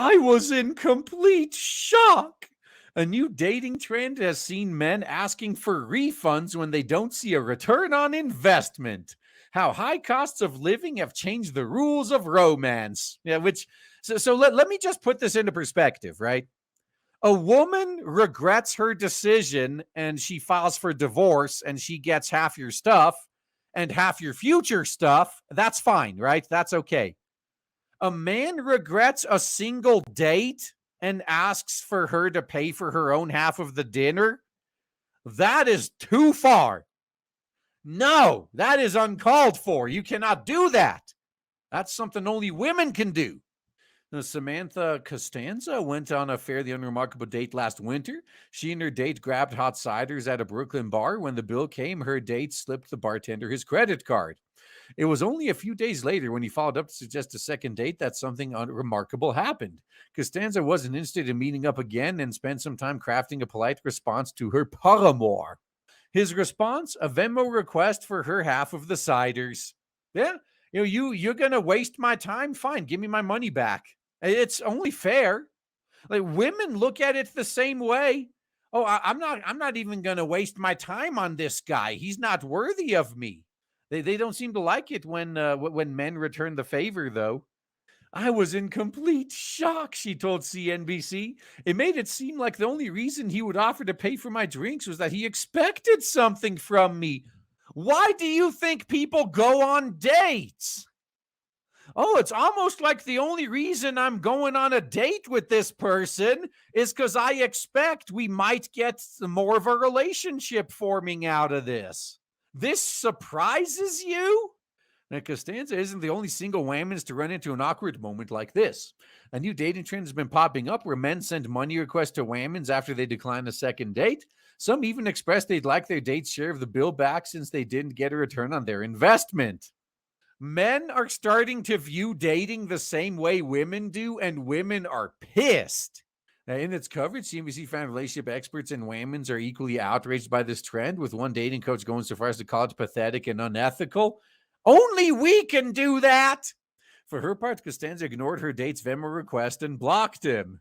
I was in complete shock. A new dating trend has seen men asking for refunds when they don't see a return on investment. How high costs of living have changed the rules of romance. Yeah, let me just put this into perspective, right? A woman regrets her decision and she files for divorce and she gets half your stuff and half your future stuff. That's fine, right? That's okay. A man regrets a single date and asks for her to pay for her own half of the dinner. That is too far. No, that is uncalled for. You cannot do that. That's something only women can do. Now, Samantha Castanza went on a fairly unremarkable date last winter. She and her date grabbed hot ciders at a Brooklyn bar. When the bill came, her date slipped the bartender his credit card. It was only a few days later, when he followed up to suggest a second date, that something remarkable happened. Costanza wasn't interested in meeting up again and spent some time crafting a polite response to her paramour. His response, a Venmo request for her half of the ciders. Yeah, you're gonna waste my time. Fine, give me my money back. It's only fair. Like, women look at it the same way. Oh, I'm not even gonna waste my time on this guy. He's not worthy of me. They don't seem to like it when men return the favor, though. I was in complete shock, she told CNBC. It made it seem like the only reason he would offer to pay for my drinks was that he expected something from me. Why do you think people go on dates? Oh, it's almost like the only reason I'm going on a date with this person is because I expect we might get more of a relationship forming out of this. This surprises you? Now, Costanza isn't the only single whammons to run into an awkward moment like this. A new dating trend has been popping up where men send money requests to whammons after they decline a second date. Some even express they'd like their date's share of the bill back since they didn't get a return on their investment. Men are starting to view dating the same way women do, and women are pissed. Now, in its coverage, CNBC found relationship experts and whammons are equally outraged by this trend, with one dating coach going so far as to call it pathetic and unethical. Only we can do that. For her part, Costanza ignored her date's Venmo request and blocked him.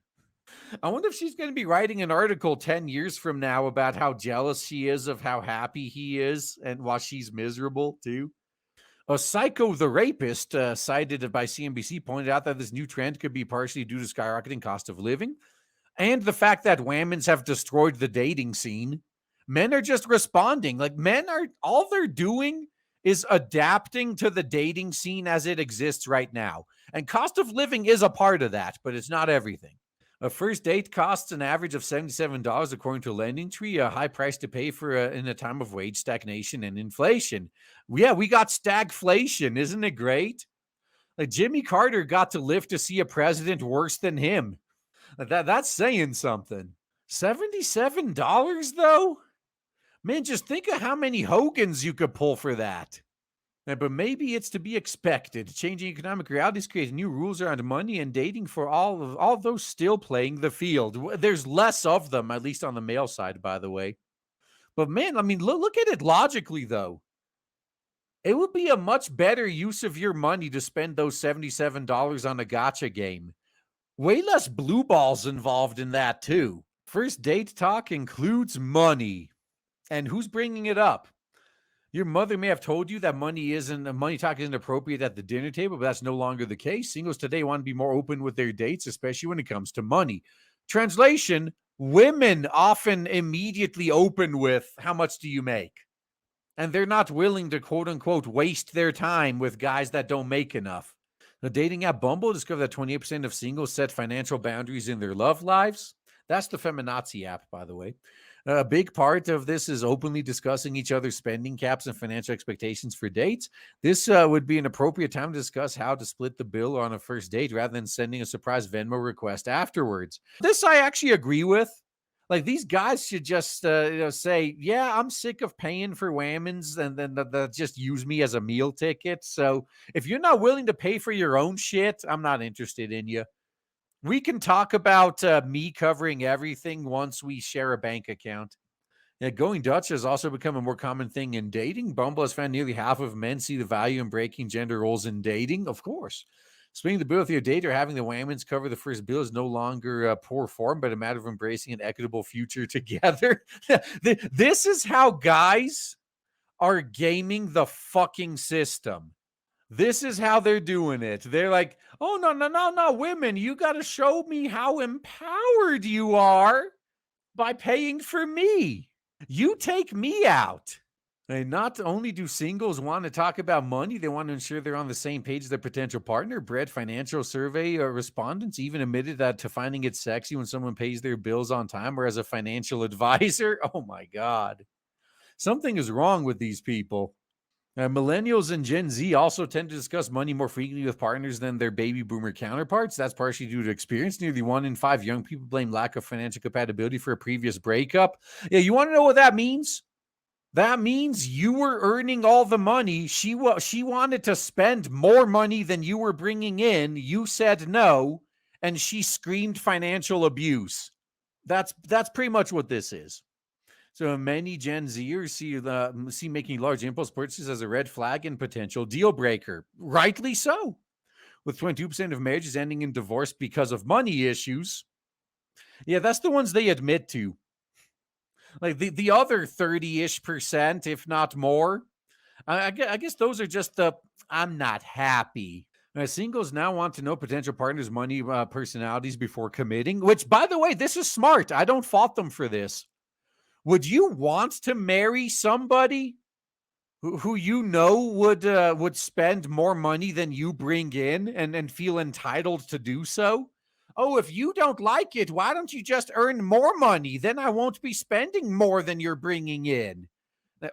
I wonder if she's going to be writing an article 10 years from now about how jealous she is of how happy he is and while she's miserable, too. A Psycho the Rapist, cited by CNBC, pointed out that this new trend could be partially due to skyrocketing cost of living and the fact that whammons have destroyed the dating scene. Men are just responding. Like, all they're doing is adapting to the dating scene as it exists right now. And cost of living is a part of that, but it's not everything. A first date costs an average of $77 according to Lending Tree, a high price to pay for in a time of wage stagnation and inflation. Yeah, we got stagflation. Isn't it great? Like, Jimmy Carter got to live to see a president worse than him. That's saying something. $77 though? Man, just think of how many Hogans you could pull for that. But maybe it's to be expected. Changing economic realities creates new rules around money and dating for all of those still playing the field. There's less of them, at least on the male side, by the way. But man, I mean, look at it logically, though. It would be a much better use of your money to spend those $77 on a gacha game. Way less blue balls involved in that, too. First date talk includes money. And who's bringing it up? Your mother may have told you that money talk isn't appropriate at the dinner table, but that's no longer the case. Singles today want to be more open with their dates, especially when it comes to money. Translation, women often immediately open with, how much do you make? And they're not willing to, quote unquote, waste their time with guys that don't make enough. The dating app Bumble discovered that 28% of singles set financial boundaries in their love lives. That's the feminazi app, by the way. A big part of this is openly discussing each other's spending caps and financial expectations for dates. This would be an appropriate time to discuss how to split the bill on a first date rather than sending a surprise Venmo request afterwards. This I actually agree with. Like, these guys should just say, yeah, I'm sick of paying for whammons and then just use me as a meal ticket. So if you're not willing to pay for your own shit, I'm not interested in you. We can talk about me covering everything once we share a bank account. Yeah, going Dutch has also become a more common thing in dating. Bumble has found nearly half of men see the value in breaking gender roles in dating. Of course. Splitting the bill with your date or having the whammons cover the first bill is no longer poor form, but a matter of embracing an equitable future together. This is how guys are gaming the fucking system. This is how they're doing it. They're like, oh, no, no, no, no, women, you got to show me how empowered you are by paying for me. You take me out. And not only do singles want to talk about money, they want to ensure they're on the same page as their potential partner. Bread Financial Survey respondents even admitted that to finding it sexy when someone pays their bills on time or as a financial advisor. Oh my God. Something is wrong with these people. Millennials and Gen Z also tend to discuss money more frequently with partners than their baby boomer counterparts. That's partially due to experience. Nearly 1 in 5 young people blame lack of financial compatibility for a previous breakup. Yeah, you want to know what that means? That means you were earning all the money. She wanted to spend more money than you were bringing in. You said no, and she screamed financial abuse. That's pretty much what this is. So many Gen Zers see making large impulse purchases as a red flag and potential deal breaker. Rightly so. With 22% of marriages ending in divorce because of money issues. Yeah, that's the ones they admit to. Like the other 30-ish%, if not more, I guess those are just the I'm not happy. Singles now want to know potential partners' money personalities before committing, which, by the way, this is smart. I don't fault them for this. Would you want to marry somebody who you know would spend more money than you bring in and feel entitled to do so? Oh, if you don't like it, why don't you just earn more money? Then I won't be spending more than you're bringing in.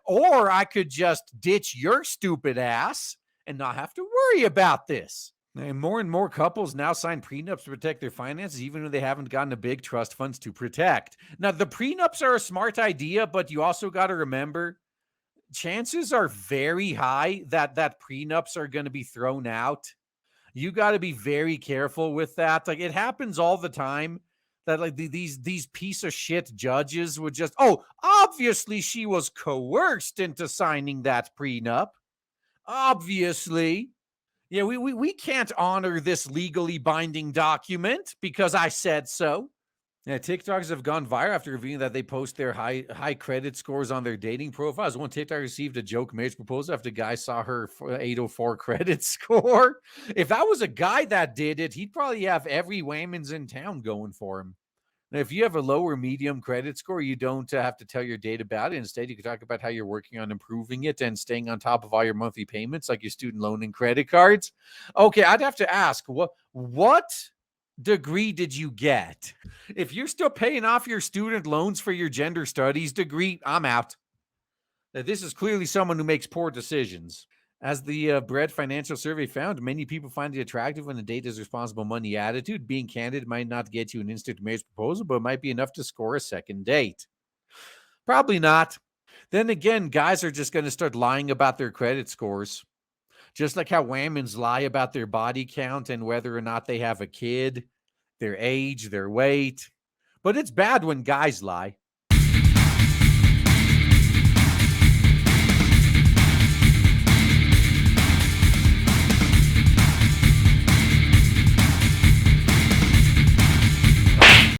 Or I could just ditch your stupid ass and not have to worry about this. And more couples now sign prenups to protect their finances, even when they haven't gotten a big trust funds to protect. Now, the prenups are a smart idea, but you also got to remember, chances are very high that prenups are going to be thrown out. You got to be very careful with that. Like, it happens all the time that like these piece of shit judges would just, oh, obviously she was coerced into signing that prenup. Obviously. Yeah, we can't honor this legally binding document because I said so. Yeah, TikTokers have gone viral after revealing that they post their high credit scores on their dating profiles. One TikTok received a joke marriage proposal after a guy saw her 804 credit score. If that was a guy that did it, he'd probably have every whammons in town going for him. Now, if you have a low or medium credit score, you don't have to tell your date about it. Instead, you can talk about how you're working on improving it and staying on top of all your monthly payments, like your student loan and credit cards. Okay, I'd have to ask, what degree did you get? If you're still paying off your student loans for your gender studies degree, I'm out. This is clearly someone who makes poor decisions. As the Bread Financial Survey found, many people find it attractive when the date has responsible money attitude. Being candid might not get you an instant marriage proposal, but it might be enough to score a second date. Probably not. Then again, guys are just going to start lying about their credit scores. Just like how whammons lie about their body count and whether or not they have a kid, their age, their weight. But it's bad when guys lie.